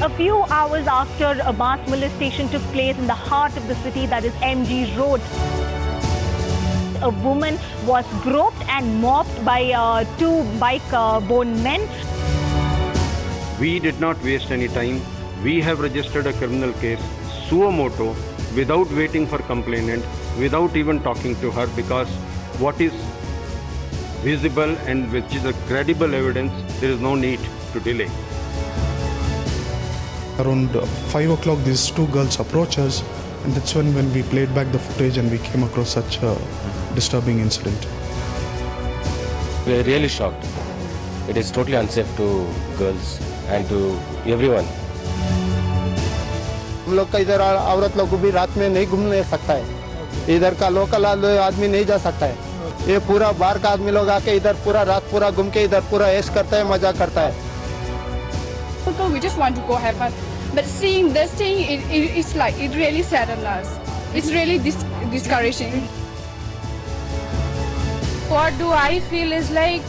A few hours after a mass molestation took place in the heart of the city, that is MG Road, a woman was groped and mobbed by two bike-borne men. We did not waste any time. We have registered a criminal case suo moto without waiting for complainant, without even talking to her, because what is visible and which is a credible evidence, there is no need to delay. Around 5 o'clock, these two girls approached us, and that's when we played back the footage and we came across such a disturbing incident. We are really shocked. It is totally unsafe to girls and to everyone. हम लोग का इधर औरत लोग भी रात में नहीं घूमने सकता है, इधर का लोकल आदमी नहीं जा सकता है, ये पूरा बाहर का आदमी लोग आके इधर पूरा रात पूरा घूम के इधर पूरा ऐश करता है, मजा करता है. We just want to go have fun, but seeing this thing, it's like it really saddens us. It's really discouraging. What do I feel is like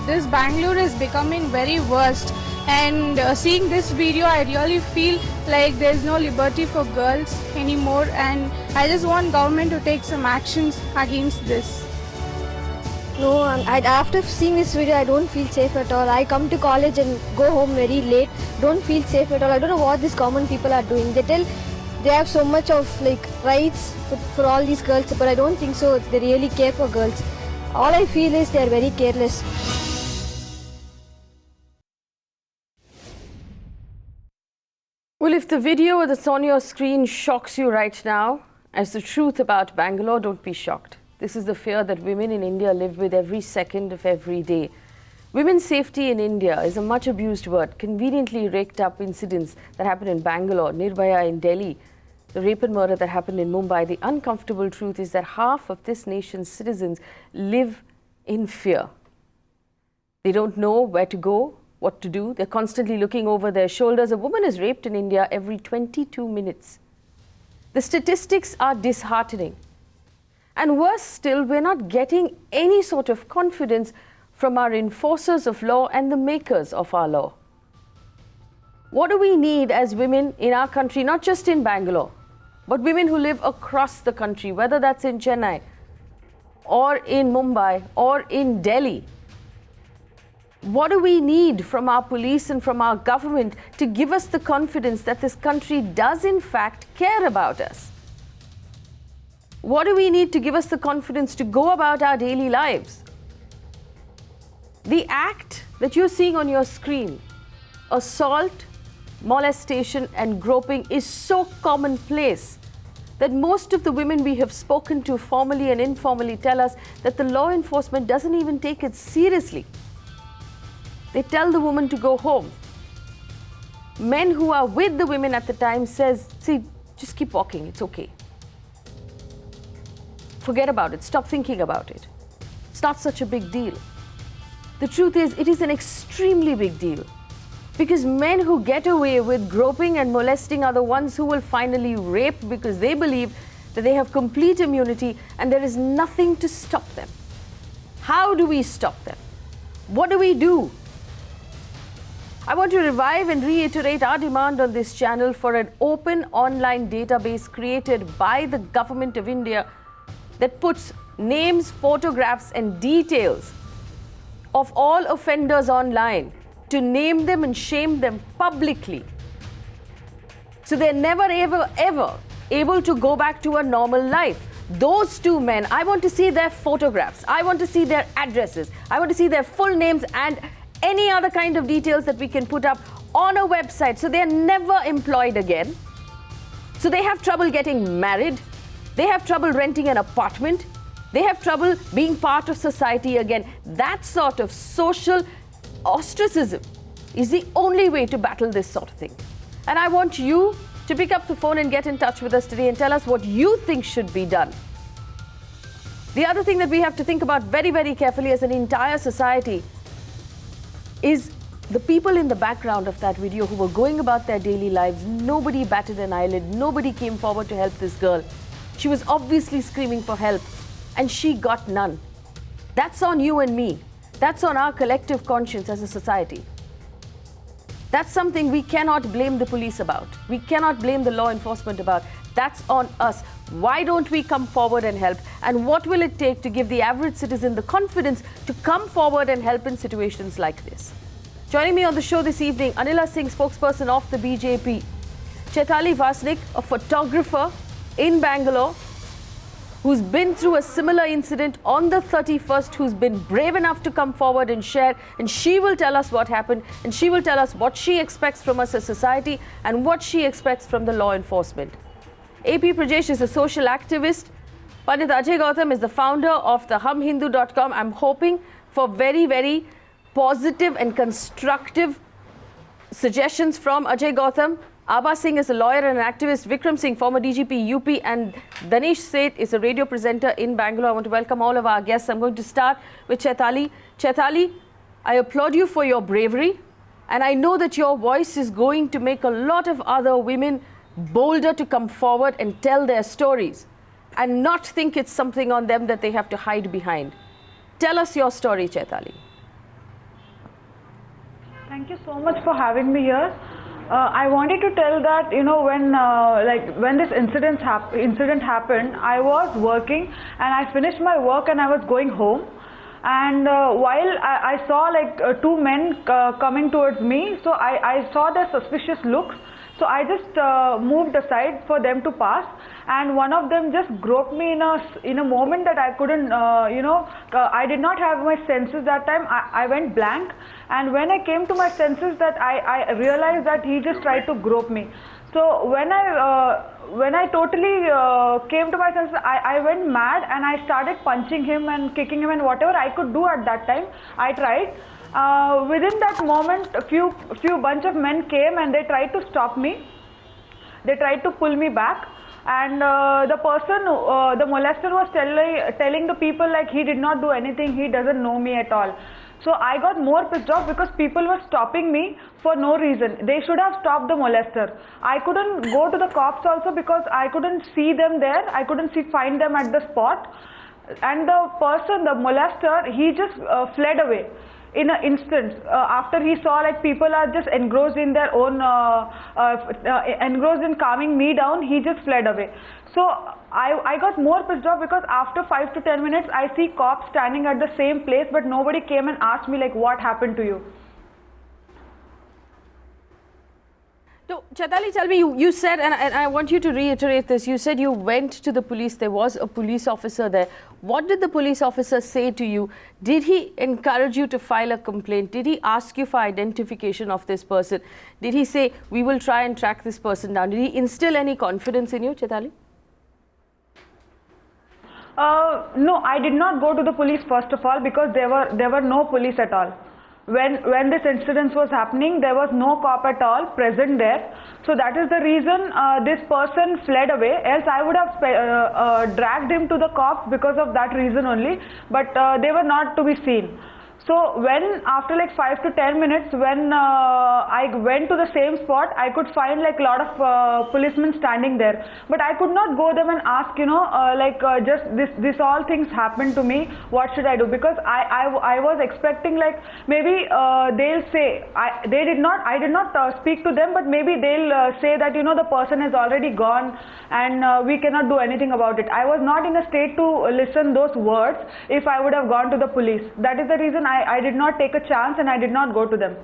this Bangalore is becoming very worst. And seeing this video, I really feel like there's no liberty for girls anymore, and I just want government to take some actions against this. No, after seeing this video, I don't feel safe at all. I come to college and go home very late. Don't feel safe at all. I don't know what these common people are doing. They tell they have so much of like rights for all these girls, but I don't think so. They really care for girls. All I feel is they are very careless. Well, if the video that's on your screen shocks you right now as the truth about Bangalore, don't be shocked. This is the fear that women in India live with every second of every day. Women's safety in India is a much abused word. Conveniently raked up incidents that happened in Bangalore, Nirbhaya in Delhi, the rape and murder that happened in Mumbai. The uncomfortable truth is that half of this nation's citizens live in fear. They don't know where to go, what to do. They're constantly looking over their shoulders. A woman is raped in India every 22 minutes. The statistics are disheartening. And worse still, we're not getting any sort of confidence from our enforcers of law and the makers of our law. What do we need as women in our country, not just in Bangalore, but women who live across the country, whether that's in Chennai or in Mumbai or in Delhi? What do we need from our police and from our government to give us the confidence that this country does in fact care about us? What do we need to give us the confidence to go about our daily lives? The act that you're seeing on your screen, assault, molestation and groping, is so commonplace that most of the women we have spoken to formally and informally tell us that the law enforcement doesn't even take it seriously. They tell the woman to go home. Men who are with the women at the time says, see, just keep walking, it's okay. Forget about it, stop thinking about it. It's not such a big deal. The truth is, it is an extremely big deal, because men who get away with groping and molesting are the ones who will finally rape because they believe that they have complete immunity and there is nothing to stop them. How do we stop them? What do we do? I want to revive and reiterate our demand on this channel for an open online database created by the Government of India that puts names, photographs and details of all offenders online, to name them and shame them publicly, so they're never ever able to go back to a normal life. Those two men, I want to see their photographs, I want to see their addresses, I want to see their full names and any other kind of details that we can put up on a website, so they're never employed again, so they have trouble getting married, they have trouble renting an apartment, they have trouble being part of society again. That sort of social ostracism is the only way to battle this sort of thing. And I want you to pick up the phone and get in touch with us today and tell us what you think should be done. The other thing that we have to think about very, very carefully as an entire society is the people in the background of that video who were going about their daily lives. Nobody batted an eyelid. Nobody came forward to help this girl. She was obviously screaming for help, and she got none. That's on you and me. That's on our collective conscience as a society. That's something we cannot blame the police about. We cannot blame the law enforcement about. That's on us. Why don't we come forward and help? And what will it take to give the average citizen the confidence to come forward and help in situations like this? Joining me on the show this evening, Anila Singh, spokesperson of the BJP. Chaitali Wasnik, a photographer in Bangalore, who's been through a similar incident on the 31st, who's been brave enough to come forward and share, and she will tell us what happened, and she will tell us what she expects from us as society and what she expects from the law enforcement. P Prejish is a social activist. Pandit Ajay Gautam is the founder of the humhindu.com. I'm hoping for very, very positive and constructive suggestions from Ajay Gautam. Abha Singh is a lawyer and an activist. Vikram Singh, former DGP, UP, and Danish Sait is a radio presenter in Bangalore. I want to welcome all of our guests. I'm going to start with Chaitali. Chaitali, I applaud you for your bravery, and I know that your voice is going to make a lot of other women bolder to come forward and tell their stories and not think it's something on them that they have to hide behind. Tell us your story, Chaitali. Thank you so much for having me here. I wanted to tell that, you know, when this incident happened, I was working and I finished my work and I was going home. And while I saw two men coming towards me, so I saw their suspicious looks. So I just moved aside for them to pass, and one of them just groped me in a moment that I couldn't, I did not have my senses that time. I went blank, and when I came to my senses, that I realized that he just tried to grope me. So when I totally came to my senses, I went mad and I started punching him and kicking him and whatever I could do at that time, I tried. Within that moment, a few bunch of men came and they tried to stop me. They tried to pull me back, and the person, the molester, was telling the people like he did not do anything, he doesn't know me at all. So I got more pissed off because people were stopping me for no reason. They should have stopped the molester. I couldn't go to the cops also because I couldn't see them there. I couldn't find them at the spot. And the person, the molester, he just fled away in an instant after he saw like people are just engrossed in their own, engrossed in calming me down. He just fled away. So I got more pissed off because after 5 to 10 minutes I see cops standing at the same place, but nobody came and asked me like what happened to you. No, Chaitali, tell me, you said, and I want you to reiterate this, you said you went to the police, there was a police officer there. What did the police officer say to you? Did he encourage you to file a complaint? Did he ask you for identification of this person? Did he say, we will try and track this person down? Did he instill any confidence in you, Chaitali? No, I did not go to the police first of all because there were no police at all. When this incident was happening, there was no cop at all present there. So that is the reason this person fled away. Else I would have dragged him to the cops because of that reason only. But they were not to be seen. So when after like 5 to 10 minutes, when I went to the same spot, I could find like a lot of policemen standing there. But I could not go them and ask, you know, just this all things happened to me. What should I do? Because I was expecting like maybe they'll say I did not speak to them, but maybe they'll say that, you know, the person is already gone and we cannot do anything about it. I was not in a state to listen those words if I would have gone to the police. That is the reason I did not take a chance and I did not go to them.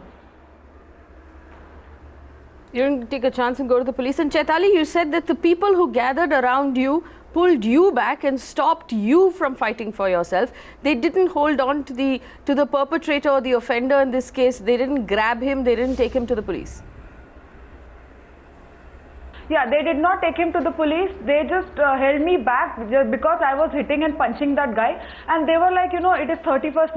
You didn't take a chance and go to the police. And Chaitali, you said that the people who gathered around you pulled you back and stopped you from fighting for yourself. They didn't hold on to the perpetrator or the offender in this case. They didn't grab him. They didn't take him to the police. Yeah, they did not take him to the police. They just held me back just because I was hitting and punching that guy. And they were like, you know, it is 31st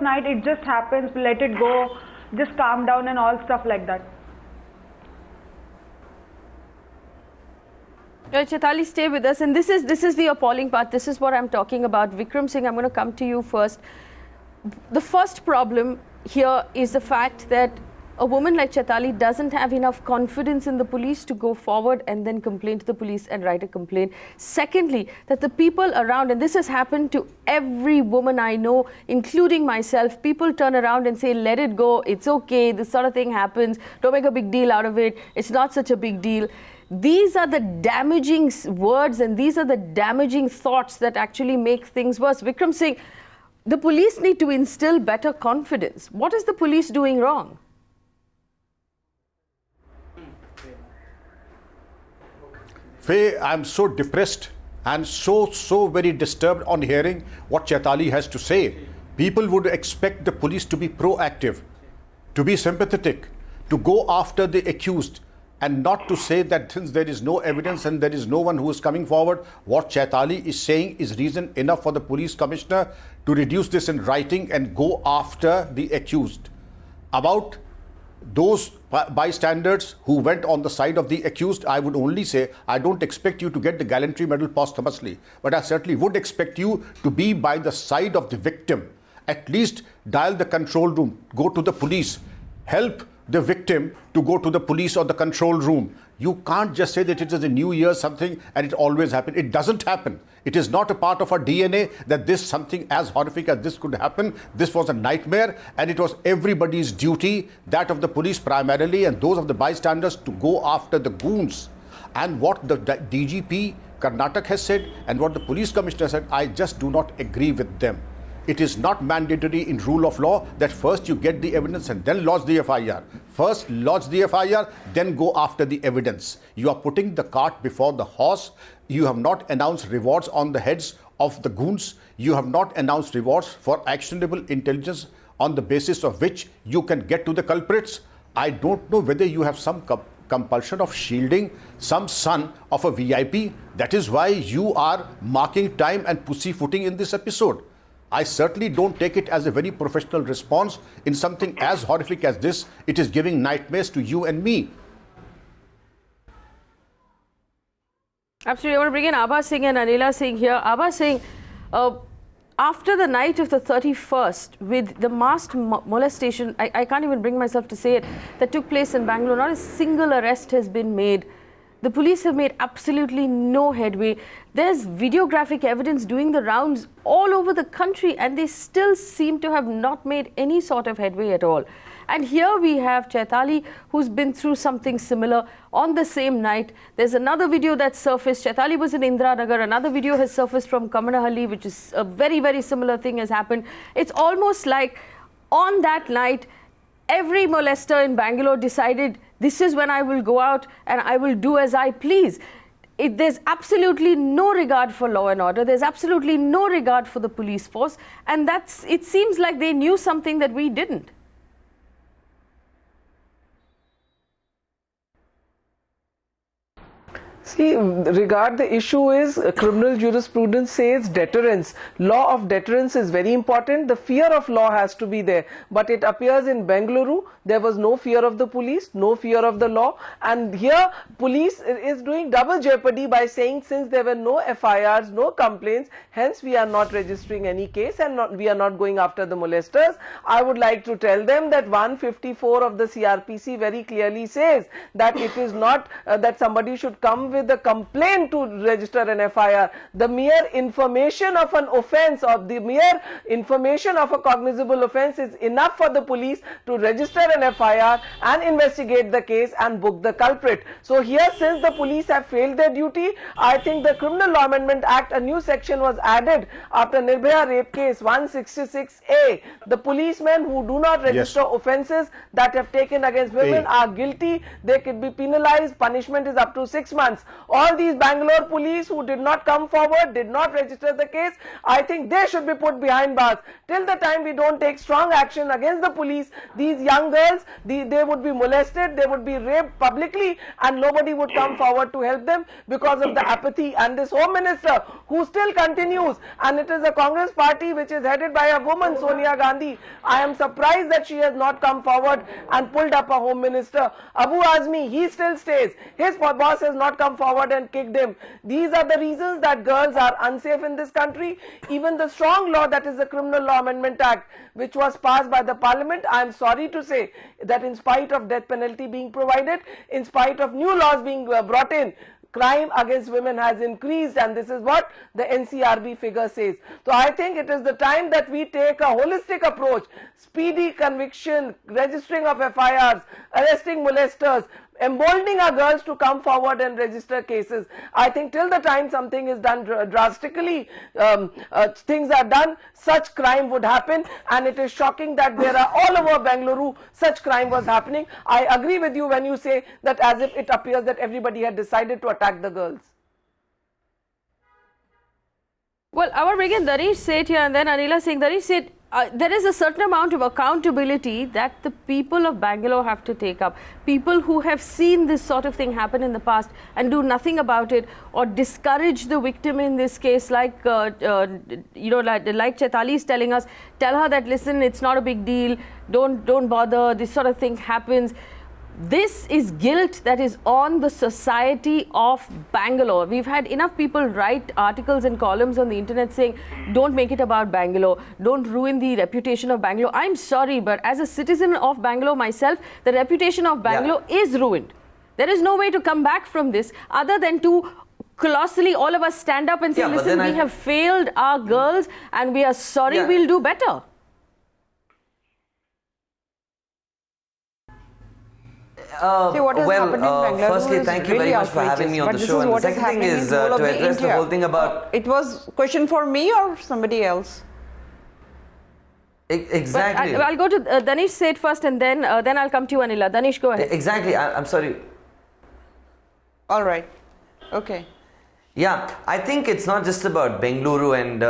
night, it just happens, let it go, just calm down and all stuff like that. Chaitali, stay with us. And this is the appalling part. This is what I'm talking about. Vikram Singh, I'm going to come to you first. The first problem here is the fact that a woman like Chaitali doesn't have enough confidence in the police to go forward and then complain to the police and write a complaint. Secondly, that the people around, and this has happened to every woman I know, including myself, people turn around and say, let it go, it's okay, this sort of thing happens, don't make a big deal out of it, it's not such a big deal. These are the damaging words and these are the damaging thoughts that actually make things worse. Vikram Singh, the police need to instill better confidence. What is the police doing wrong? Faye, I'm so depressed and so very disturbed on hearing what Chaitali has to say. People would expect the police to be proactive, to be sympathetic, to go after the accused, and not to say that since there is no evidence and there is no one who is coming forward, what Chaitali is saying is reason enough for the police commissioner to reduce this in writing and go after the accused. About those bystanders who went on the side of the accused, I would only say, I don't expect you to get the gallantry medal posthumously, but I certainly would expect you to be by the side of the victim. At least dial the control room, go to the police, help the victim to go to the police or the control room. You can't just say that it is a New Year something and it always happens. It doesn't happen. It is not a part of our DNA that this something as horrific as this could happen. This was a nightmare, and it was everybody's duty, that of the police primarily and those of the bystanders, to go after the goons. And what the DGP Karnataka has said and what the police commissioner said, I just do not agree with them. It is not mandatory in rule of law that first you get the evidence and then lodge the FIR. First lodge the FIR, then go after the evidence. You are putting the cart before the horse. You have not announced rewards on the heads of the goons. You have not announced rewards for actionable intelligence on the basis of which you can get to the culprits. I don't know whether you have some compulsion of shielding some son of a VIP. That is why you are marking time and pussyfooting in this episode. I certainly don't take it as a very professional response in something as horrific as this. It is giving nightmares to you and me. Absolutely. I want to bring in Abha Singh and Anila Singh here. Abha Singh, after the night of the 31st, with the masked molestation, I can't even bring myself to say it, that took place in Bangalore, not a single arrest has been made. The police have made absolutely no headway. There's videographic evidence doing the rounds all over the country, and they still seem to have not made any sort of headway at all. And here we have Chaitali, who's been through something similar on the same night. There's another video that surfaced. Chaitali was in Indiranagar. Another video has surfaced from Kammanahalli, which is a very similar thing has happened. It's almost like on that night, every molester in Bangalore decided, this is when I will go out and I will do as I please. There's absolutely no regard for law and order. There's absolutely no regard for the police force. And it seems like they knew something that we didn't. See, the issue is criminal jurisprudence says deterrence. Law of deterrence is very important. The fear of law has to be there. But it appears in Bengaluru, there was no fear of the police, no fear of the law. And here, police is doing double jeopardy by saying since there were no FIRs, no complaints, hence we are not registering any case and we are not going after the molesters. I would like to tell them that 154 of the CRPC very clearly says that it is not that somebody should come with a complaint to register an FIR. The mere information of an offence or the mere information of a cognizable offence is enough for the police to register an FIR and investigate the case and book the culprit. So here, since the police have failed their duty, I think the Criminal Law Amendment Act, a new section was added after Nirbhaya rape case 166A. The policemen who do not register offences that have taken against women are guilty. They could be penalized. Punishment is up to 6 months. All these Bangalore police who did not come forward, did not register the case, I think they should be put behind bars. Till the time we don't take strong action against the police, these young girls, they would be molested, they would be raped publicly, and nobody would come forward to help them because of the apathy. And this Home Minister who still continues, and it is a Congress party which is headed by a woman, Sonia Gandhi. I am surprised that she has not come forward and pulled up a Home Minister. Abu Azmi, he still stays. His boss has not come forward and kicked him. These are the reasons that girls are unsafe in this country. Even the strong law, that is the Criminal Law Amendment Act, which was passed by the Parliament, I am sorry to say that in spite of death penalty being provided, in spite of new laws being brought in, crime against women has increased, and this is what the NCRB figure says. So I think it is the time that we take a holistic approach, speedy conviction, registering of FIRs, arresting molesters, emboldening our girls to come forward and register cases. I think till the time something is done drastically, things are done, such crime would happen, and it is shocking that there are all over Bengaluru such crime was happening. I agree with you when you say that as if it appears that everybody had decided to attack the girls. Well, I will bring in Danish Sait here and then Anila Singh. Danish Sait, there is a certain amount of accountability that the people of Bangalore have to take up. People who have seen this sort of thing happen in the past and do nothing about it, or discourage the victim in this case, like like Chaitali is telling us, tell her that, listen, it's not a big deal, don't bother, this sort of thing happens. This is guilt that is on the society of Bangalore. We've had enough people write articles and columns on the internet saying, don't make it about Bangalore, don't ruin the reputation of Bangalore. I'm sorry, but as a citizen of Bangalore myself, the reputation of Bangalore is ruined. There is no way to come back from this other than to colossally all of us stand up and say, listen, we have failed our girls and we are sorry, we'll do better. Firstly, thank you very much for having me on the show. And the second thing is to address the whole thing about... It was a question for me or somebody else? Exactly. I'll go to Danish Sait first, and then I'll come to you, Anila. Danish, go ahead. Exactly. I'm sorry. All right. Okay. Yeah, I think it's not just about Bengaluru, and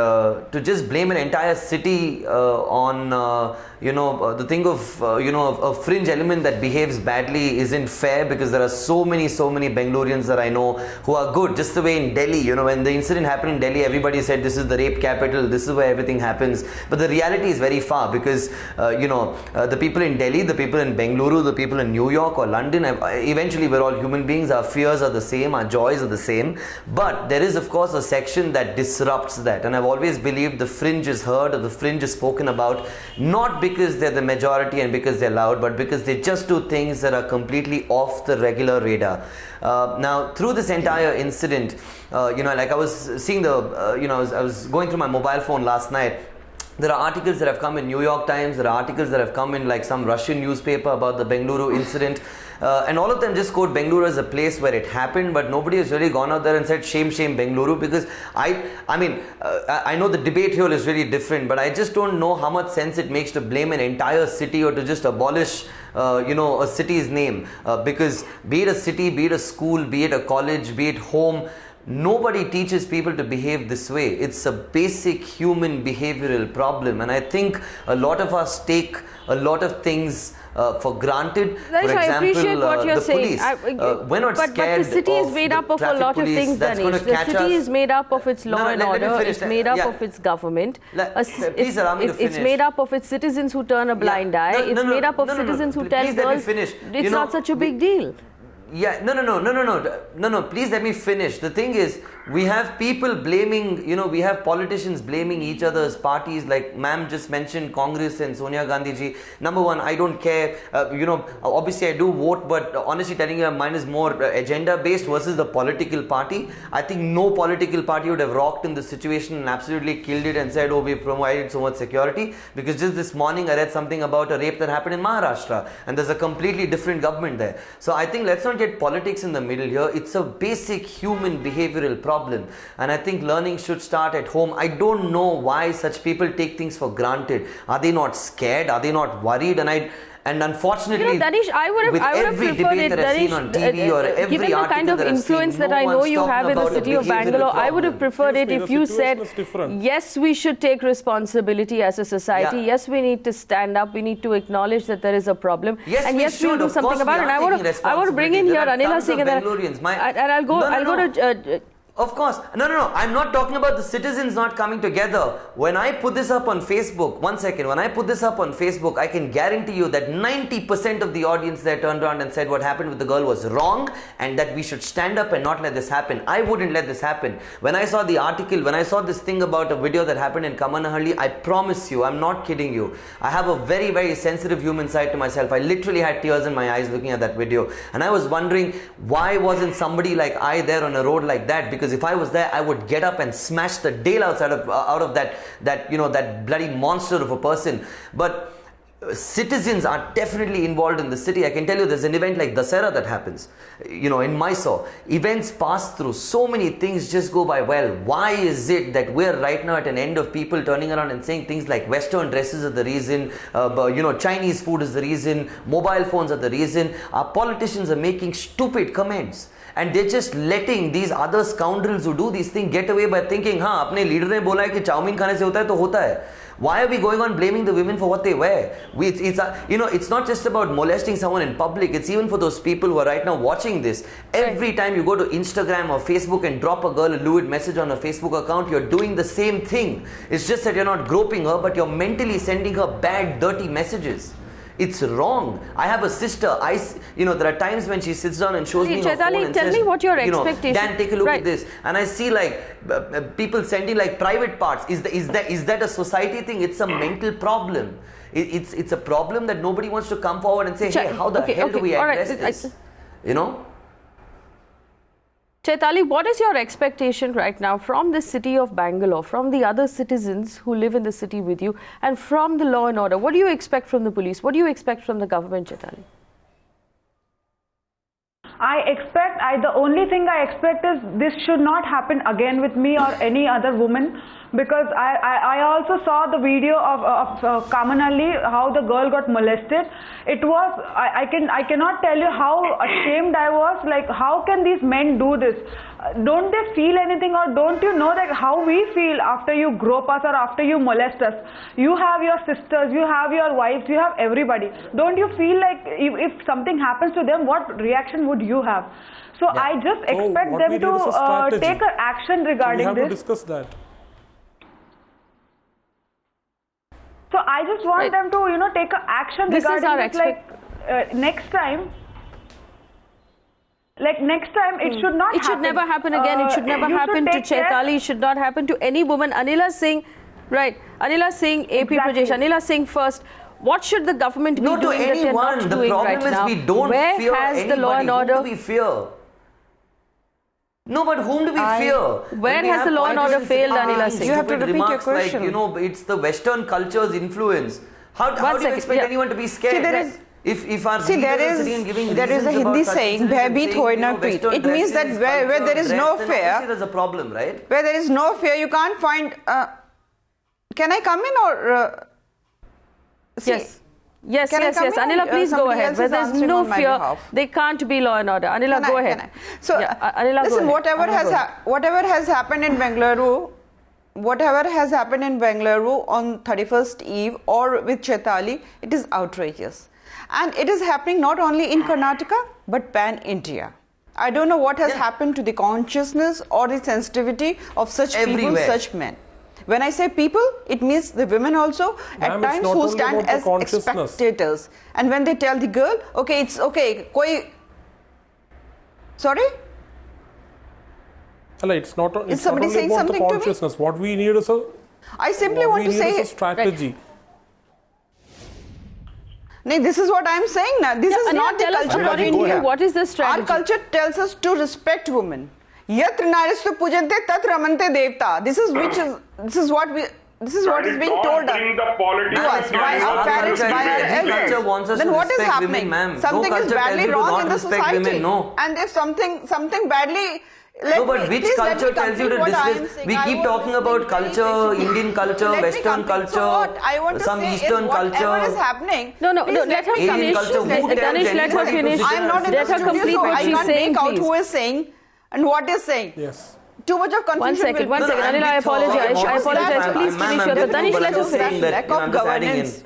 to just blame an entire city on the thing of a fringe element that behaves badly isn't fair, because there are so many Bengalurians that I know who are good. Just the way in Delhi, when the incident happened in Delhi, everybody said this is the rape capital, this is where everything happens. But the reality is very far, because the people in Delhi, the people in Bengaluru, the people in New York or London, eventually we're all human beings. Our fears are the same, our joys are the same. But there is of course a section that disrupts that, and I've always believed the fringe is heard, or the fringe is spoken about, not because they're the majority and because they're loud, but because they just do things that are completely off the regular radar. Now, through this entire incident, like I was seeing I was going through my mobile phone last night. There are articles that have come in New York Times, there are articles that have come in like some Russian newspaper about the Bengaluru incident, and all of them just quote Bengaluru as a place where it happened, but nobody has really gone out there and said shame Bengaluru, because I know the debate here is really different, but I just don't know how much sense it makes to blame an entire city or to just abolish a city's name, because be it a city, be it a school, be it a college, be it home, nobody teaches people to behave this way. It's a basic human behavioral problem, and I think a lot of us take a lot of things for granted. Danish, for example, I appreciate what you're the saying. police. We're not scared. But the city is made up of a lot of things, Danish. The city is made up of its law and order. It's made up of its government. It's made up of its citizens who turn a blind eye. It's made up of citizens who tell girls it's not such a big deal. Yeah, no, please let me finish. The thing is, we have people blaming, we have politicians blaming each other's parties, like ma'am just mentioned Congress and Sonia Gandhi ji. Number one, I don't care, obviously I do vote, but honestly telling you, mine is more agenda based versus the political party. I think no political party would have rocked in the situation and absolutely killed it and said, oh, we provided so much security, because just this morning I read something about a rape that happened in Maharashtra, and there's a completely different government there. So I think let's not get politics in the middle here. It's a basic human behavioral problem, and I think learning should start at home. I don't know why such people take things for granted. Are they not scared? Are they not worried? And unfortunately, Danish, I would have preferred it, Danish, given the kind of influence that I know you have in the city of Bangalore, I would have preferred it if you said, yes, we should take responsibility as a society, yes, we need to stand up, we need to acknowledge that there is a problem, and yes, we'll do something about it. And I want to bring in here Anila Singh, and I'll go to Of course. No. I'm not talking about the citizens not coming together. When I put this up on Facebook, one second, when I put this up on Facebook, I can guarantee you that 90% of the audience there turned around and said what happened with the girl was wrong and that we should stand up and not let this happen. I wouldn't let this happen. When I saw the article, when I saw this thing about a video that happened in Kammanahalli, I promise you, I'm not kidding you. I have a very, very sensitive human side to myself. I literally had tears in my eyes looking at that video. And I was wondering, why wasn't somebody like I there on a road like that? Because if I was there, I would get up and smash the daylight out of that bloody monster of a person. But citizens are definitely involved in the city. I can tell you there's an event like Dasera that happens, in Mysore. Events pass through. So many things just go by well. Why is it that we're right now at an end of people turning around and saying things like Western dresses are the reason, Chinese food is the reason, mobile phones are the reason. Our politicians are making stupid comments. And they're just letting these other scoundrels who do these things get away by thinking, अपने leader ने बोला है कि chowmein खाने से होता है तो होता है. Why are we going on blaming the women for what they wear? It's not just about molesting someone in public. It's even for those people who are right now watching this. Every time you go to Instagram or Facebook and drop a girl a lewd message on a Facebook account, you're doing the same thing. It's just that you're not groping her, but you're mentally sending her bad, dirty messages. It's wrong. I have a sister. There are times when she sits down and shows me her phone and tell says, me what your expectation. Dan, take a look at this. And I see people sending private parts. Is that a society thing? It's a mental problem. It's a problem that nobody wants to come forward and say, hey, how the hell do we address this? Chaitali, what is your expectation right now from the city of Bangalore, from the other citizens who live in the city with you, and from the law and order? What do you expect from the police? What do you expect from the government, Chaitali? The only thing I expect is this should not happen again with me or any other woman, because I also saw the video of Kammanahalli, how the girl got molested. It was, I cannot tell you how ashamed I was, how can these men do this? Don't they feel anything, or don't you know that how we feel after you grope us or after you molest us? You have your sisters, you have your wives, you have everybody. Don't you feel like if something happens to them, what reaction would you have? So I just expect them to take an action regarding this. We have to discuss that. So I just want them to, take an action regarding this, next time. Next time, it should not happen. It should never happen again. It should never happen to Chaitali. It should not happen to any woman. Anila Singh, right. Anila Singh, AP Prajesh. Anila Singh first. What should the government be doing that they're not doing right now? The problem is we don't fear anybody. The law and order? Whom do we fear? No, but whom do we fear? Where has the law and order failed, Anila Singh? You have to repeat your question. It's the Western culture's influence. How do you expect anyone to be scared? If our there is a Hindi saying, "Bhaibhit hoye na preet." It means that where there is no fear, there's a problem, right? Where there is no fear, you can't find. Can I come in or? Yes. Anila, please go ahead. Where there's no fear, they can't be law and order. Anila, go ahead. So, Anila, listen, whatever has happened in Bengaluru, on 31st Eve or with Chaitali, it is outrageous. And it is happening not only in Karnataka, but pan-India. I don't know what has happened to the consciousness or the sensitivity of such people, such men. When I say people, it means the women also, at times who stand as spectators. And when they tell the girl, okay, it's okay, sorry? It's not only about the consciousness. What we need is I simply want to say a strategy. Right. No, this is what I am saying now. This is not the culture of India. What is the strategy? Our culture tells us to respect women. Yatra naristu pujante tat ramante devta. This is what is being told to us by our parents, by our elders. Then what is happening? Something is badly wrong in the society. And if something badly... but which culture tells you to dismiss? We keep talking about culture, Indian culture, Western culture, some Eastern culture. Whatever is happening. No, let her finish. Danish, let her finish. I am not in the studio, so I can't make out who is saying and what is saying. Yes. Too much of confusion. One second. Anila, I apologize. Please finish your thought. Danish, let her finish. Lack of governance.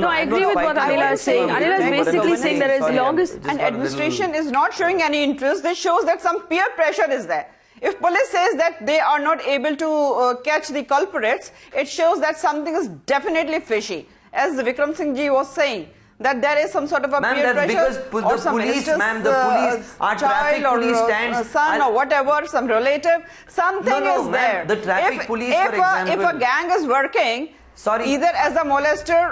No, I agree with what Anila is saying. Anila is basically saying that as long as... And administration is not showing any interest, this shows that some peer pressure is there. If police says that they are not able to catch the culprits, it shows that something is definitely fishy. As Vikram Singh ji was saying, that there is some sort of a peer pressure, or some minister's our traffic child police or stands, son or whatever, some relative, something is there. The traffic police, for If example, a gang is working, either as a molester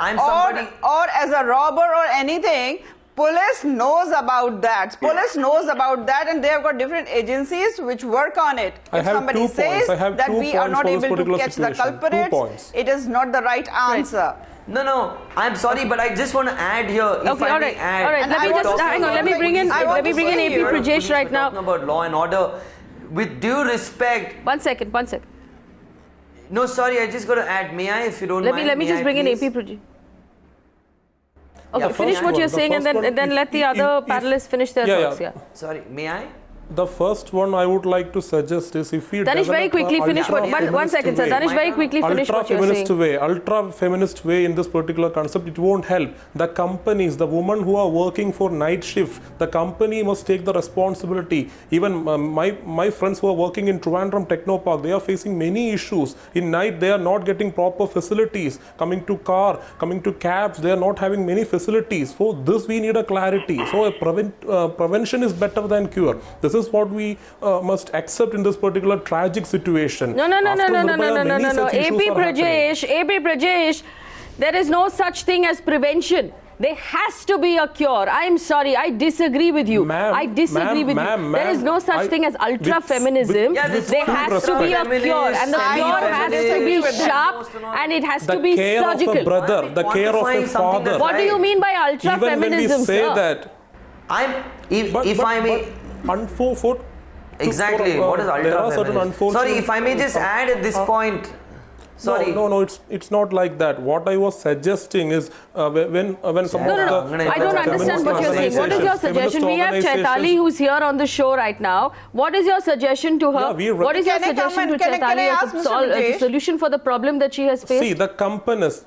or as a robber or anything, police knows about that. Police knows about that, and they have got different agencies which work on it. If somebody says that we are not able to catch the culprits, it is not the right answer. No, I'm sorry, but I just want to add here. Okay, all right. Let me just hang on. Let me bring in AP Prejish right now. Talking about law and order, with due respect. One second. No, sorry, I just got to add. May I, if you don't mind? Let me just bring in AP Prejish. Okay, finish what you're saying, and then let the other panelists finish their thoughts. Yeah. Sorry, may I? The first one I would like to suggest is if we Danish, very quickly finish what... One second, sir. Danish, very quickly finish what you're saying. Ultra-feminist way in this particular concept, it won't help. The companies, the women who are working for night shift, the company must take the responsibility. Even my friends who are working in Trivandrum Technopark, they are facing many issues. In night, they are not getting proper facilities. Coming to car, coming to cabs, they are not having many facilities. For this, we need a clarity. So prevention is better than cure. This is what we must accept in this particular tragic situation. No. AP Prejish, there is no such thing as prevention. There has to be a cure. I'm sorry, I disagree with you. I disagree with you. There is no such thing as ultra-feminism. There has to be a cure, and the cure has to be sharp, and it has to be surgical. The care of a brother, the care of a father. What do you mean by ultra-feminism, even when we say sir? That, if I may... Exactly. What is ultra-feminism? Sorry, if I may just add at this point... Sorry. No, it's not like that. What I was suggesting is when some of the... I don't understand what you're saying. What is your suggestion? We have Chaitali who's here on the show right now. What is your suggestion to her? What is your suggestion to Chaitali as a solution for the problem that she has faced? See, the companies...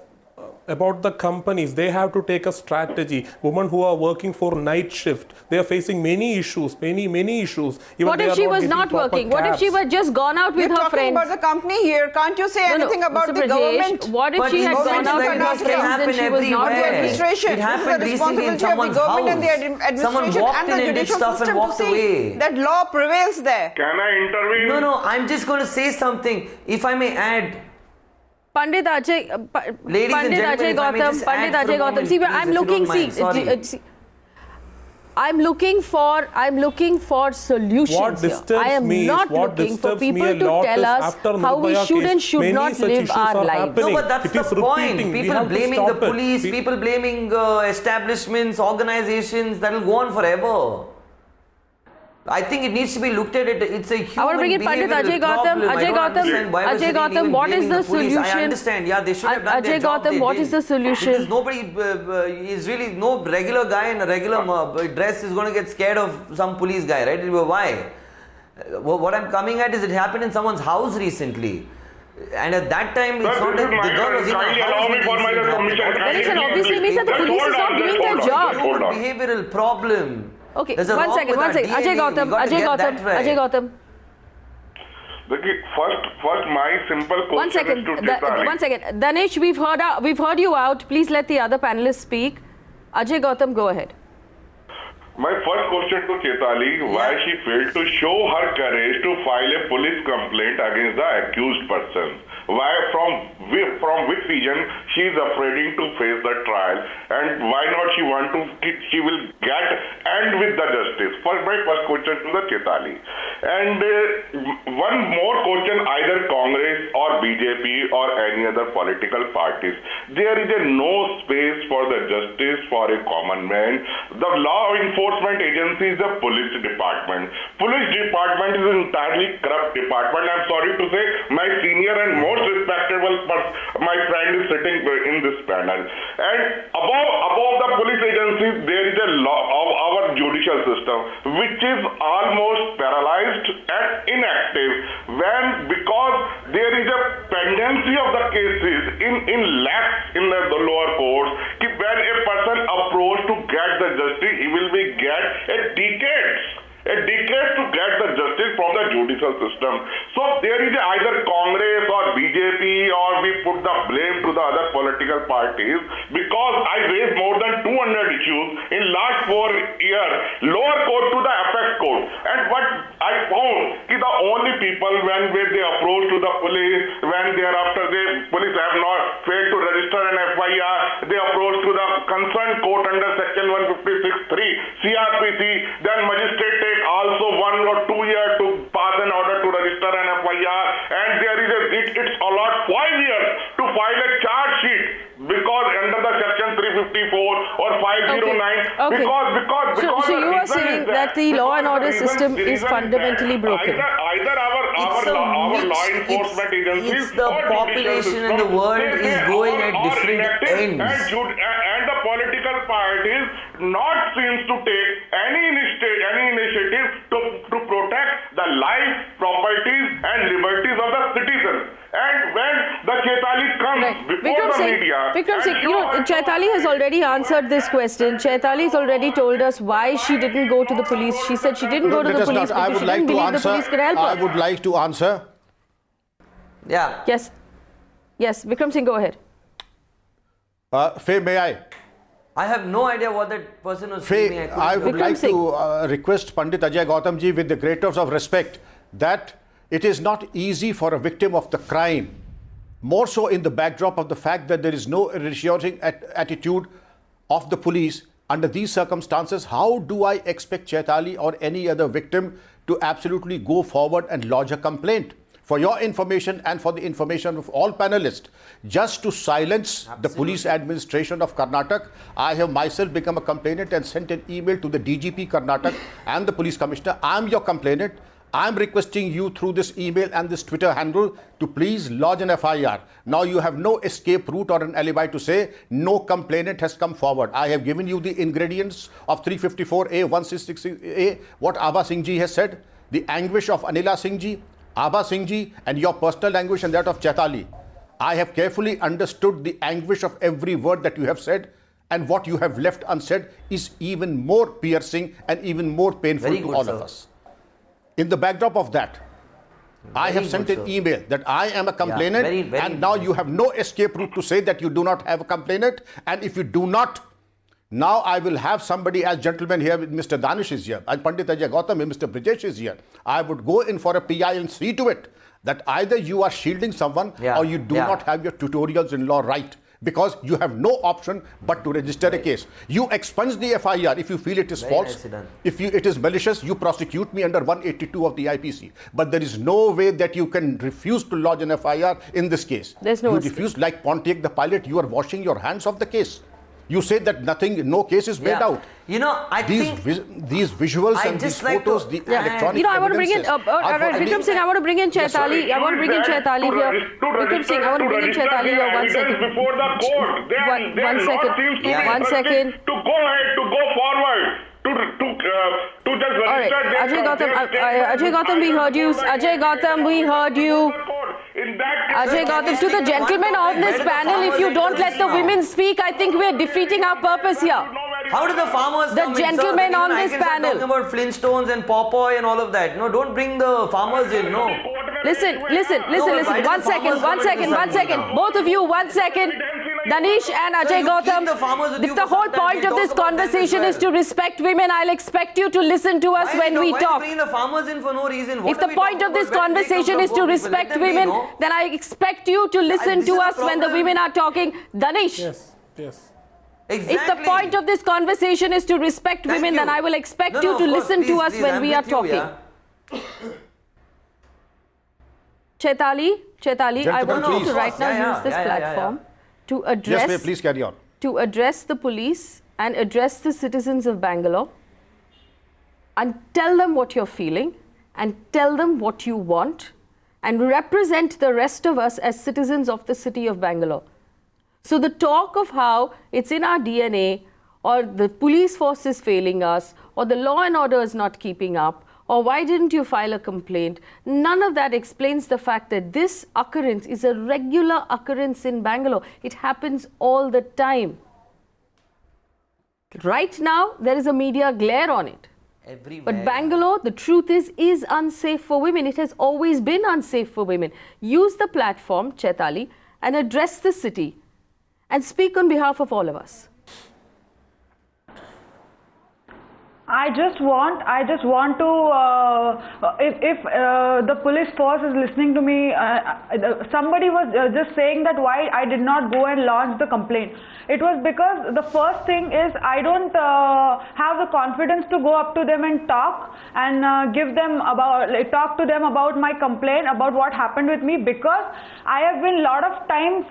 About the companies, they have to take a strategy. Women who are working for night shift, they are facing many issues, many issues. Even what if she was not working? What if she was just gone out with her friends? You're talking about the company here. Can't you say anything about the government? What if she had gone out with her friends and she was not working? It happened recently in someone's house. Someone walked in and did stuff and walked away. That law prevails there. Can I intervene? No, I'm just going to say something. If I may add... Pandit Ajay Gautam. See, I'm looking for solutions. What disturbs I am not looking for people to tell us how we should and should not live our lives. No, but that's the point. People blaming the police, people blaming establishments, organizations, that will go on forever. I think it needs to be looked at. It's a human I want to bring in Pandit Ajay Gautam, what is the solution? I understand, they should have done their job. Ajay Gautam, what is the solution? Because nobody is really, no regular guy in a regular dress is going to get scared of some police guy, right? Why? What I'm coming at is it happened in someone's house recently. And at that time, it's not that the girl was in a house. That obviously means that the police is not doing their job. Behavioral problem. Okay, one second. Ajay Gautam. First, my simple question One second. Danish, we've heard you out. Please let the other panelists speak. Ajay Gautam, go ahead. My first question to Chaitali, why she failed to show her courage to file a police complaint against the accused person. Why, from which reason she is afraid to face the trial, and why not she will end with the justice. My first question to the Chaitali. And one more question, either Congress or BJP or any other political parties. There is no space for the justice for a common man. The law enforcement agency is the police department. Police department is an entirely corrupt department. I'm sorry to say, my senior and most respectable my friend is sitting in this panel. And above the police agency, there is a law of our judicial system, which is almost paralyzed and inactive, because there is a pendency of the cases in lakhs in the lower courts. when a person approach to get the justice, he will be get a decade to get the justice from the judicial system. So there is either Congress or BJP, or we put the blame to the other political parties, because I raised more than 200 issues in last 4 years, lower court to the apex court. And what I found is the only people when they approach to the police, when thereafter the police have not failed to register an FIR, they approach to the concerned court under section 156(3) CRPC, then magistrate take also 1 or 2 years to pass an order to register an FIR, and there is it's allowed 5 years to file a charge sheet, because under the section 354 or 509, Okay. because So you are saying that the law and order system is fundamentally broken. Either our law enforcement agencies, it's the population in the world is going at different ends, and the political parties not seems to take any initiative to protect the life, properties and liberties of the citizens. And when the Chaitali comes before the media, Vikram Singh, you know, Chaitali has already answered this question. Chaitali has already told us why she didn't go to the police. She said she didn't go to the police because she didn't believe the police could help her. I would like to answer. Yeah. Yes. Yes, Vikram Singh, go ahead. Faye, may I? I have no idea what that person was Faye, saying. I would like to request Pandit Ajay Gautam ji, with the greatest of respect, that it is not easy for a victim of the crime, more so in the backdrop of the fact that there is no reassuring attitude of the police. Under these circumstances, how do I expect Chaitali or any other victim to absolutely go forward and lodge a complaint? For your information and for the information of all panelists, just to silence the police administration of Karnataka, I have myself become a complainant and sent an email to the DGP Karnataka and the police commissioner. I am your complainant. I am requesting you through this email and this Twitter handle to please lodge an FIR. Now you have no escape route or an alibi to say no complainant has come forward. I have given you the ingredients of 354A, 166A, what Abha Singh ji has said, the anguish of Anila Singh ji, Abha Singh ji, and your personal anguish and that of Chaitali. I have carefully understood the anguish of every word that you have said, and what you have left unsaid is even more piercing and even more painful to all of us. In the backdrop of that, I have sent an email that I am a complainant, and now you have no escape route to say that you do not have a complainant. And if you do not, now I will have somebody as gentleman here, Mr. Danish is here, and Pandit Ajay Gautam and Mr. Prejish is here. I would go in for a PI and see to it that either you are shielding someone or you do not have your tutorials in law right, because you have no option but to register a case. You expunge the FIR if you feel it is false. If it is malicious, you prosecute me under 182 of the IPC. But there is no way that you can refuse to lodge an FIR in this case. There's no you refuse, like Pontiac the pilot, you are washing your hands of the case. You say that no case is made out. You know, these visuals and these photos, the electronic. You know, I want to bring in Vikram Singh. I want to bring in Chaitali. I want to bring in Chaitali here. Vikram Singh, I want to bring in Chaitali here. 1 second. Before the court, One second. To go ahead, to go forward. To just register. Ajay Gautam, we heard you. Ajay Gautam, we heard you. Ajay Gautam, to the gentlemen on this panel, if you don't let the women speak, I think we're defeating our purpose here. How do the farmers come in? The gentlemen on this panel. Talking about Flintstones and Popeye and all of that. No, don't bring the farmers in, no. Listen. 1 second. Both of you, 1 second. Danish and Ajay Gautam, if the whole point of this conversation is to respect women, I'll expect you to listen to us when we talk. Why are you bringing the farmers in for no reason? If the point of this conversation is to respect women, then I expect you to listen to us when the women are talking. Danish. Yes. Exactly. If the point of this conversation is to respect women, then I will expect you to listen to us when we are talking. Chaitali, I want you to right now use this platform to address. Yes, please carry on. To address the police and address the citizens of Bangalore and tell them what you're feeling and tell them what you want and represent the rest of us as citizens of the city of Bangalore. So the talk of how it's in our DNA, or the police force is failing us, or the law and order is not keeping up, or why didn't you file a complaint, none of that explains the fact that this occurrence is a regular occurrence in Bangalore. It happens all the time. Right now, there is a media glare on it. Everywhere. But Bangalore, the truth is unsafe for women. It has always been unsafe for women. Use the platform, Chaitali, and address the city and speak on behalf of all of us. I just want to, if the police force is listening to me, somebody was just saying that why I did not go and launch the complaint. It was because the first thing is I don't have the confidence to go up to them and talk and talk to them about my complaint, about what happened with me, because I have been lot of times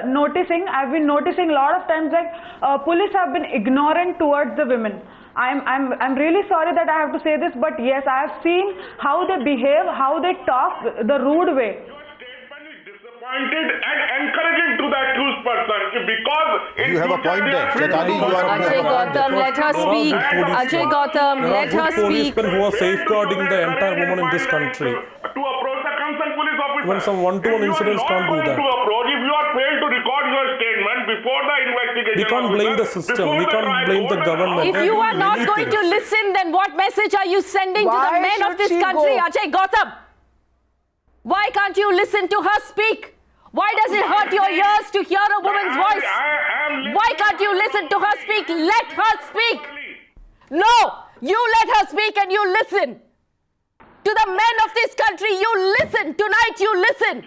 noticing a lot of times that police have been ignorant towards the women. I'm really sorry that I have to say this, but yes, I have seen how they behave, how they talk, the rude way. Disappointed and encouraging to the accused person, because you have a point there. Chaitali, you are Ajay Gautam, let her speak. Ajay Gautam, let her speak. There are good policemen who are safeguarding the entire woman in this country. To approach the concerned police officer. Even some one-to-one incidents can't do that. If you are failed to record your statement before the investigation, We can't blame the system. We can't blame the government. If you are not going to listen, then what message are you sending to the men of this country, Ajay Gautam? Why can't you listen to her speak? Why does it hurt your ears to hear a woman's voice? Why can't you listen to her speak? Let her speak. No, you let her speak and you listen. To the men of this country, you listen. Tonight you listen.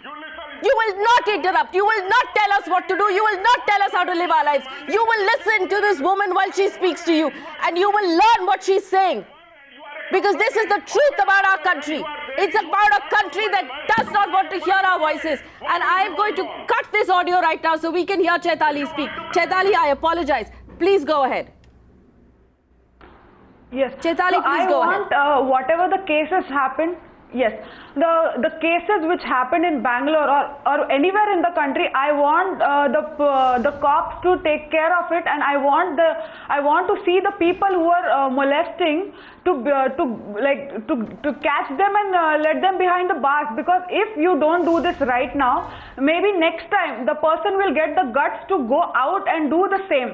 You will not interrupt. You will not tell us what to do. You will not tell us how to live our lives. You will listen to this woman while she speaks to you, and you will learn what she's saying. Because this is the truth about our country. It's about a country that does not want to hear our voices. And I am going to cut this audio right now so we can hear Chaitali speak. Chaitali, I apologize. Please go ahead. Yes. Chaitali, please go ahead. Whatever the cases happen, yes, the cases which happened in Bangalore or anywhere in the country, I want the cops to take care of it, and I want to see the people who are molesting to catch them and let them behind the bars. Because if you don't do this right now, maybe next time the person will get the guts to go out and do the same.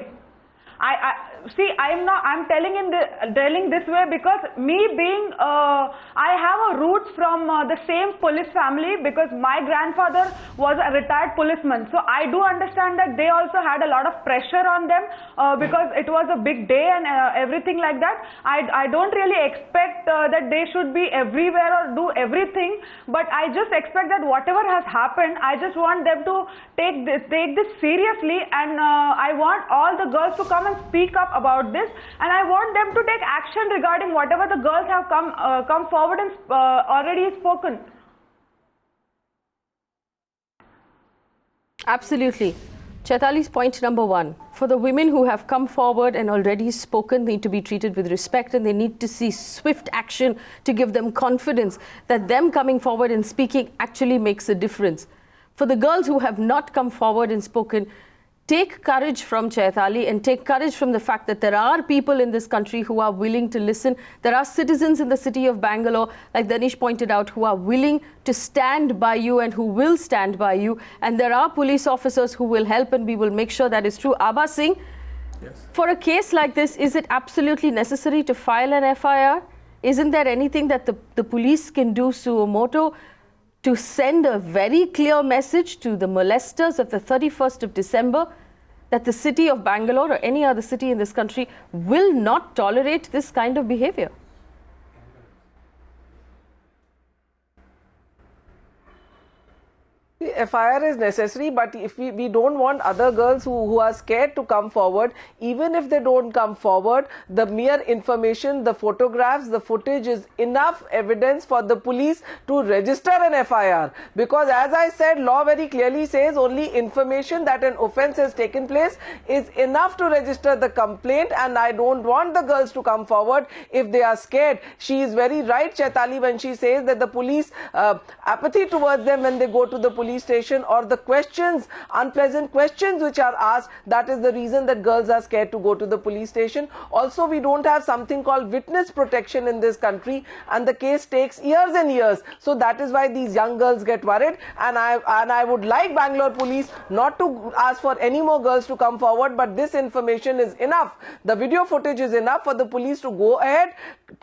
I'm telling this way because me being, I have a roots from the same police family, because my grandfather was a retired policeman. So I do understand that they also had a lot of pressure on them because it was a big day and everything like that. I don't really expect that they should be everywhere or do everything, but I just expect that whatever has happened, I just want them to take this seriously, and I want all the girls to come and speak up about this, and I want them to take action regarding whatever the girls have come forward and already spoken. Absolutely. Chaitali's point number one, for the women who have come forward and already spoken need to be treated with respect, and they need to see swift action to give them confidence that them coming forward and speaking actually makes a difference. For the girls who have not come forward and spoken, take courage from Chaitali and take courage from the fact that there are people in this country who are willing to listen. There are citizens in the city of Bangalore, like Danish pointed out, who are willing to stand by you and who will stand by you. And there are police officers who will help, and we will make sure that is true. Abha Singh, yes. For a case like this, is it absolutely necessary to file an FIR? Isn't there anything that the police can do suo motu to send a very clear message to the molesters of the 31st of December that the city of Bangalore or any other city in this country will not tolerate this kind of behavior? The FIR is necessary, but if we don't want other girls who are scared to come forward, even if they don't come forward, the mere information, the photographs, the footage is enough evidence for the police to register an FIR. Because as I said, law very clearly says only information that an offence has taken place is enough to register the complaint, and I don't want the girls to come forward if they are scared. She is very right, Chaitali, when she says that the police apathy towards them when they go to the police police station, or the questions, unpleasant questions which are asked, that is the reason that girls are scared to go to the police station. Also, we don't have something called witness protection in this country, and the case takes years and years. So that is why these young girls get worried, and I would like Bangalore police not to ask for any more girls to come forward, but this information is enough. The video footage is enough for the police to go ahead,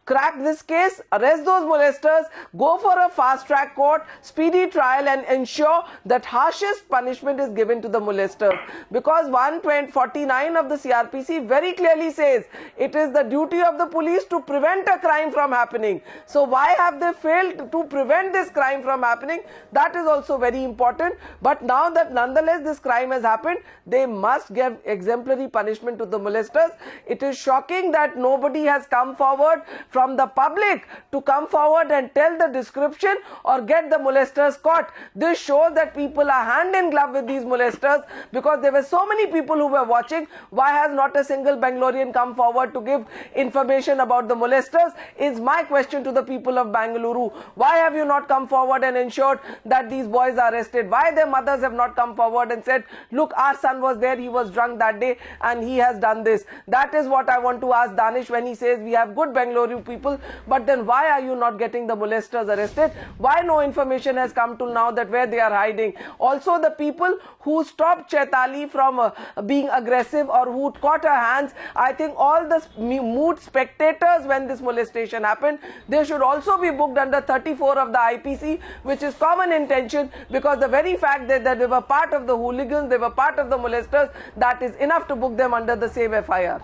crack this case, arrest those molesters, go for a fast-track court, speedy trial, and ensure that harshest punishment is given to the molesters. Because 149 of the CRPC very clearly says it is the duty of the police to prevent a crime from happening. So why have they failed to prevent this crime from happening? That is also very important. But now that nonetheless this crime has happened, they must give exemplary punishment to the molesters. It is shocking that nobody has come forward from the public to come forward and tell the description or get the molesters caught. This shows that people are hand in glove with these molesters, because there were so many people who were watching. Why has not a single Bangalorean come forward to give information about the molesters is my question to the people of Bengaluru. Why have you not come forward and ensured that these boys are arrested? Why their mothers have not come forward and said, look, our son was there, he was drunk that day and he has done this? That is what I want to ask Danish when he says we have good Bengaluru people, but then why are you not getting the molesters arrested? Why no information has come till now that where they are hiding? Also, the people who stopped Chaitali from being aggressive or who caught her hands, I think all the mood spectators when this molestation happened, they should also be booked under 34 of the IPC, which is common intention, because the very fact that they were part of the hooligans, they were part of the molesters, that is enough to book them under the same FIR.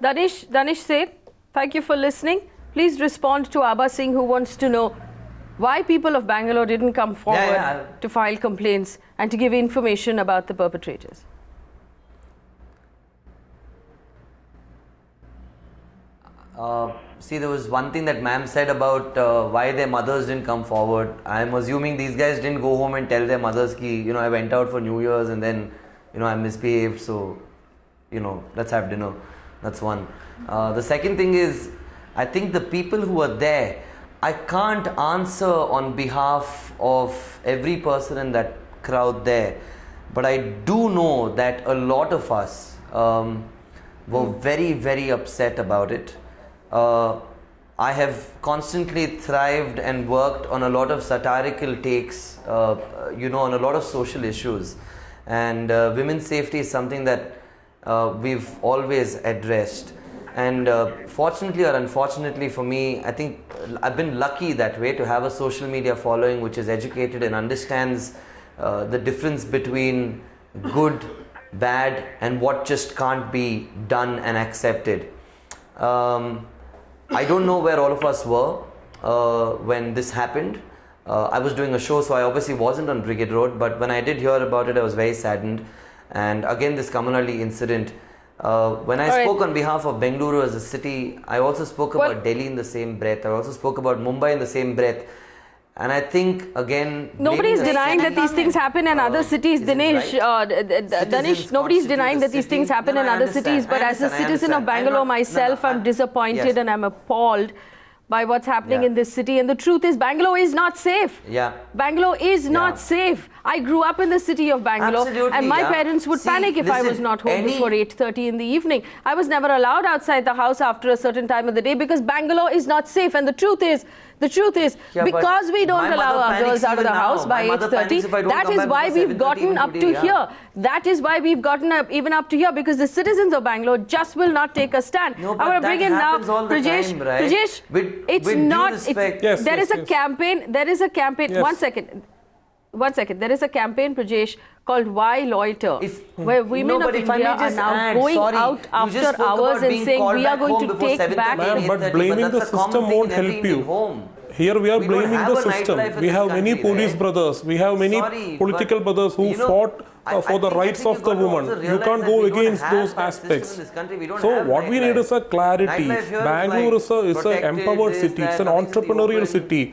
Danish Sait, thank you for listening. Please respond to Abha Singh, who wants to know why people of Bangalore didn't come forward to file complaints and to give information about the perpetrators. See, there was one thing that ma'am said about why their mothers didn't come forward. I'm assuming these guys didn't go home and tell their mothers ki, you know, I went out for New Year's and then, you know, I misbehaved, so, you know, let's have dinner. That's one. The second thing is, I think the people who are there, I can't answer on behalf of every person in that crowd there, but I do know that a lot of us were very, very upset about it. I have constantly thrived and worked on a lot of satirical takes, you know, on a lot of social issues, and women's safety is something that we've always addressed. And fortunately or unfortunately for me, I think I've been lucky that way to have a social media following which is educated and understands the difference between good, bad, and what just can't be done and accepted. I don't know where all of us were when this happened. I was doing a show, so I obviously wasn't on Brigade Road, but when I did hear about it, I was very saddened. And again, this Kammanahalli incident, when I spoke on behalf of Bengaluru as a city, I also spoke about Delhi in the same breath. I also spoke about Mumbai in the same breath. And I think, again, nobody is denying that these things happen in other cities, Dinesh. Danish, nobody is denying that these things happen in other cities. But as a citizen of Bangalore myself, I'm disappointed and I'm appalled by what's happening in this city. And the truth is, Bangalore is not safe. Bangalore is not safe. I grew up in the city of Bangalore, and my parents would panic if I was not home before 8:30 in the evening. I was never allowed outside the house after a certain time of the day because Bangalore is not safe. And the truth is, because we don't allow our girls out of the house by 8:30, that is why we've gotten up to here. That is why we've gotten up, even up to here, because the citizens of Bangalore just will not take a stand. I want to bring in now Prejish. Prejish, it's not. There is a campaign. There is a campaign. One second. There is a campaign, Prejish, called Why Loiter, where women of India are now going out after hours and saying we are going to take back. But blaming the system won't help you. Here we are blaming the system. We have many police brothers. We have many political brothers who fought for the rights of the woman. You can't go against those aspects. So what we need is a clarity. Bangalore is an empowered city. It's an entrepreneurial city.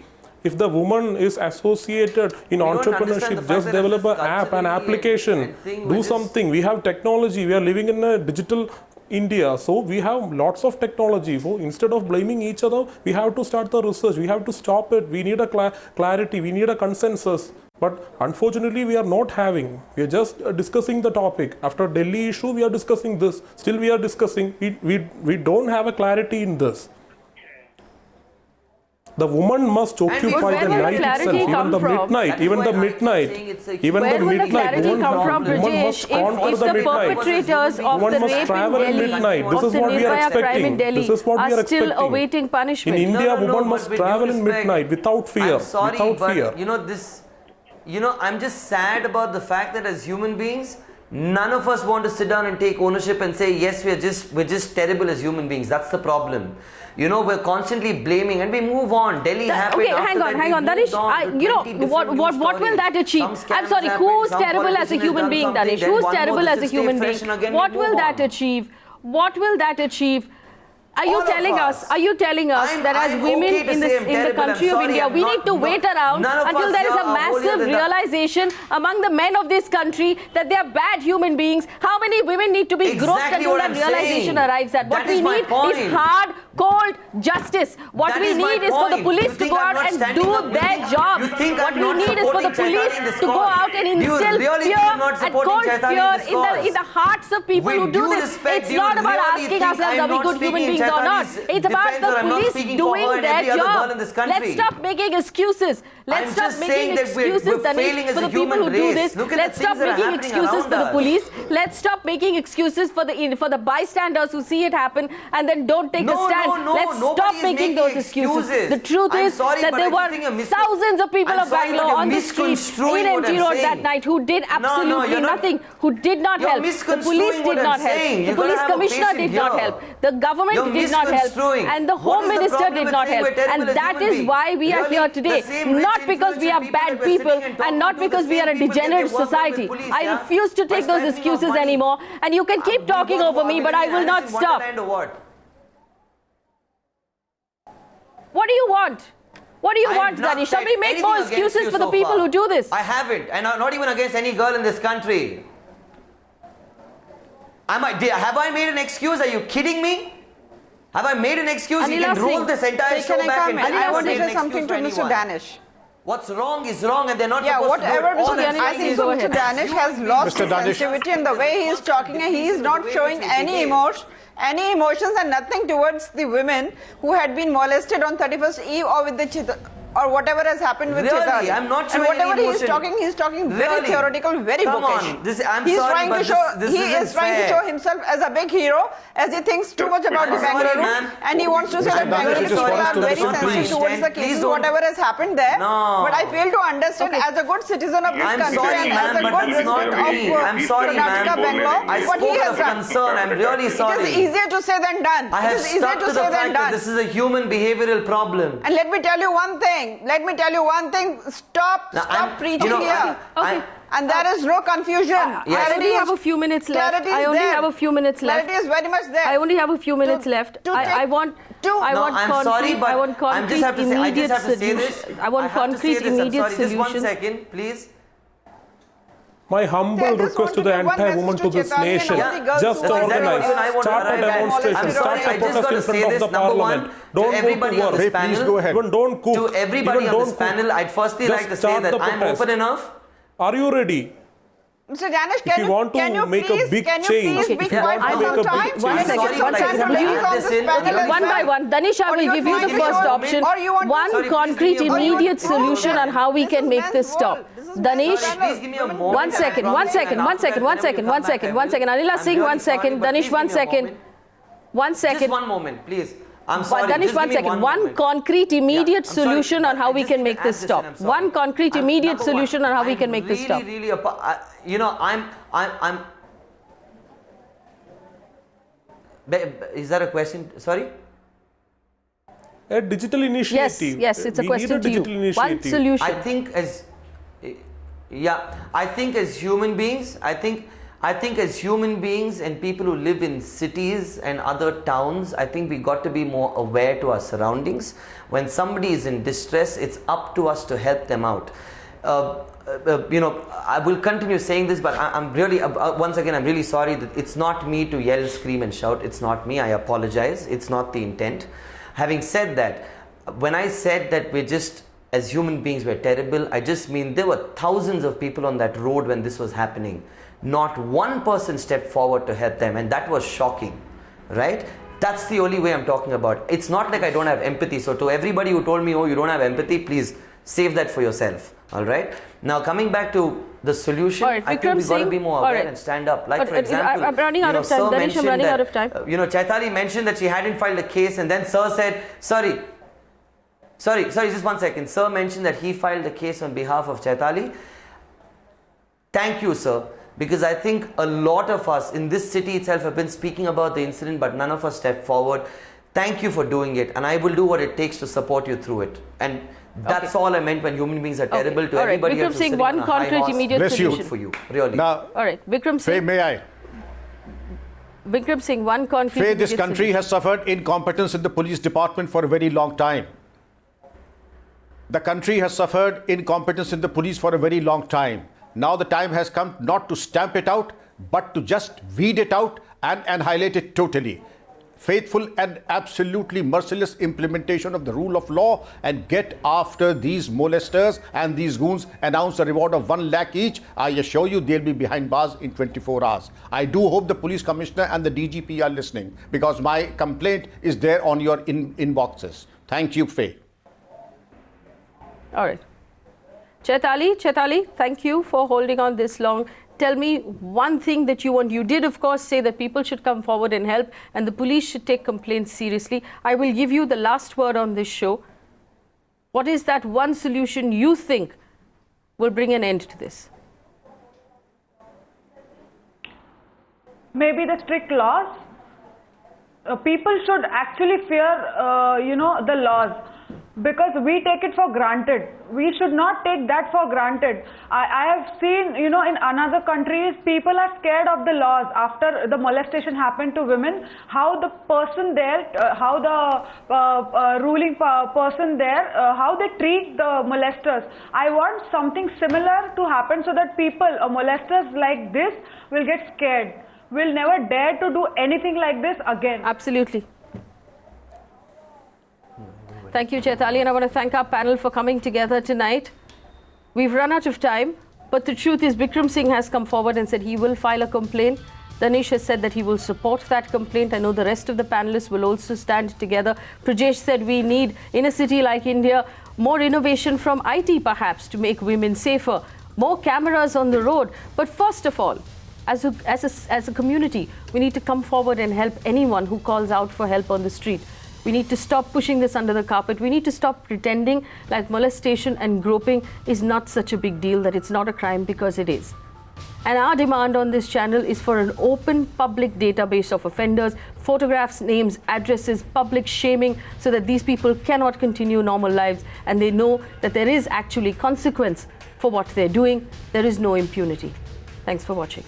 If the woman is associated in entrepreneurship, just develop an app, an application, do something. We have technology. We are living in a digital India, so we have lots of technology. So instead of blaming each other, we have to start the research. We have to stop it. We need a clarity. We need a consensus. But unfortunately, we are not having. We are just discussing the topic. After Delhi issue, we are discussing this. Still, we are discussing. We don't have a clarity in this. The woman must occupy the night itself, even the midnight, even the midnight. Where will the clarity come from, Prejish, if the perpetrators of the rape in Delhi, of the Nirbhaya crime in Delhi, are still awaiting punishment? In India, woman must travel in midnight without fear. I'm sorry, without but fear. I'm just sad about the fact that as human beings, none of us want to sit down and take ownership and say, yes, we're just terrible as human beings. That's the problem. We're constantly blaming and we move on. Delhi happened. Okay, hang on, Danish. What will that achieve? I'm sorry, who's terrible as a human being, Danish? Who's terrible as a human being? What will that achieve? What will that achieve? Are you telling us that as women in the country of India, we need to wait around until there is a massive realization among the men of this country that they are bad human beings? How many women need to be groped until that realization arrives at? What we need is hard, cold justice. What we need is for the police to go out and do their job. What we need is for the police to go out and instill fear and cold fear in the hearts of people who do this. It's not about asking ourselves, are we good human beings or not? It's about the police doing their job. Let's stop making excuses. Let's stop making excuses for the people who do this. Let's stop making excuses for the police. Let's stop making excuses for the bystanders who see it happen and then don't take a stand. Let's stop making those excuses. The truth is that there were thousands of people of Bangalore on the street in MG Road that night who did absolutely nothing, who did not help. The police did not help. The police commissioner did not help. The government did not help. And the Home Minister did not help. And that is why we are here today. Not because we are bad people and not because we are a degenerate society. I refuse to take those excuses anymore. And you can keep talking over me, but I will not stop. What do you want? What do you want, Danish? Somebody make more excuses for the people who do this. I haven't, and I'm not even against any girl in this country. Have I made an excuse? Are you kidding me? Have I made an excuse? You can roll this entire show back and I want to say something to Mr. Danish. What's wrong is wrong and they're not supposed to do it. I think Mr. Danish has lost his sensitivity in the way he is talking, and he is not showing any emotions and nothing towards the women who had been molested on 31st Eve or with the or whatever has happened with Chaitali. I'm not showing and whatever any emotion. he's talking very theoretical, very bookish. He is trying to show himself as a big hero, as he thinks too much about the Bengaluru, and he wants to say that Bengaluru people are very sensitive towards the cases, whatever has happened there. But I fail to understand, as a good citizen of this country and as a good resident of Karnataka, Bangalore, what he has done. I'm really sorry. It is easier to say than done. I have stuck to the fact that this is a human behavioral problem. And let me tell you one thing. Stop preaching here. And there is no confusion. I only have a few minutes left. Clarity is very much there. I only have a few minutes left. I want concrete, immediate solutions. I want concrete, immediate solutions. Just 1 second, please. My humble request to the anti-woman to this nation, just organize, start a demonstration, start a protest in front of the parliament. Don't go to war. Please go ahead. Even don't cook. To everybody on this panel, I'd firstly like to say that I'm open enough. Are you ready? Mr. Danish, if you want to make a big change, if you want to make a big change, one by one, Danish, I will give you the first option. One concrete, immediate solution on how we can make this stop. Danish, one second. Anila Singh, 1 second. Danish, 1 second. 1 second. Just 1 moment, please. I'm sorry. Danish, 1 second. One concrete, immediate solution on how we can make this stop. One concrete, immediate solution on how we can make this stop. Is that a question? Sorry? A digital initiative. Yes, it's a question to you. One solution. I think as human beings, as human beings and people who live in cities and other towns, I think we got to be more aware to our surroundings. When somebody is in distress, it's up to us to help them out. I will continue saying this, but I'm really, once again, I'm really sorry that it's not me to yell, scream and shout. It's not me. I apologize. It's not the intent. Having said that, when I said that we're just, as human beings, we're terrible, I just mean there were thousands of people on that road when this was happening. Not one person stepped forward to help them, and that was shocking, right? That's the only way I'm talking about. It's not like I don't have empathy. So to everybody who told me, oh, you don't have empathy, please save that for yourself. All right. Now coming back to the solution, right, I think we've got to be more aware and stand up. Like for example, I'm running out of time. Danish, I'm running out of time. Chaitali mentioned that she hadn't filed a case, and then Sir said, sorry, just 1 second. Sir mentioned that he filed a case on behalf of Chaitali. Thank you, sir. Because I think a lot of us in this city itself have been speaking about the incident, but none of us stepped forward. Thank you for doing it, and I will do what it takes to support you through it. And that's all I meant when human beings are terrible to everybody. Vikram Singh, one concrete immediate solution for you, really. Now, all right, Vikram Singh. Faye, may I? Vikram Singh, one concrete. Faye, this country has suffered incompetence in the police department for a very long time. The country has suffered incompetence in the police for a very long time. Now the time has come not to stamp it out, but to just weed it out and annihilate it totally. Faithful and absolutely merciless implementation of the rule of law, and get after these molesters and these goons. Announce a reward of 1 lakh each. I assure you they'll be behind bars in 24 hours. I do hope the police commissioner and the DGP are listening, because my complaint is there on your inboxes. Thank you, Faye. All right. Chaitali, thank you for holding on this long. Tell me one thing that you want. You did, of course, say that people should come forward and help, and the police should take complaints seriously. I will give you the last word on this show. What is that one solution you think will bring an end to this? Maybe the strict laws. People should actually fear, the laws. Because we take it for granted. We should not take that for granted. I have seen, in other countries, people are scared of the laws after the molestation happened to women. How the person there, how the ruling person there, how they treat the molesters. I want something similar to happen so that people, molesters like this, will get scared. Will never dare to do anything like this again. Absolutely. Thank you, Chaitali, and I want to thank our panel for coming together tonight. We've run out of time, but the truth is Vikram Singh has come forward and said he will file a complaint. Danish has said that he will support that complaint. I know the rest of the panelists will also stand together. Prejish said we need, in a city like India, more innovation from IT perhaps to make women safer, more cameras on the road. But first of all, as a community, we need to come forward and help anyone who calls out for help on the street. We need to stop pushing this under the carpet. We need to stop pretending like molestation and groping is not such a big deal, that it's not a crime, because it is. And our demand on this channel is for an open public database of offenders, photographs, names, addresses, public shaming, so that these people cannot continue normal lives and they know that there is actually consequence for what they're doing. There is no impunity. Thanks for watching.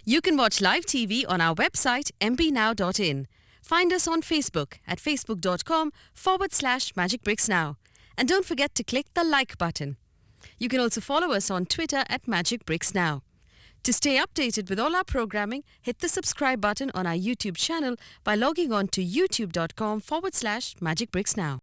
You can watch live TV on our website mpnow.in. Find us on Facebook at facebook.com/Magicbricks Now. And don't forget to click the like button. You can also follow us on Twitter at Magicbricks Now. To stay updated with all our programming, hit the subscribe button on our YouTube channel by logging on to youtube.com/Magicbricks Now.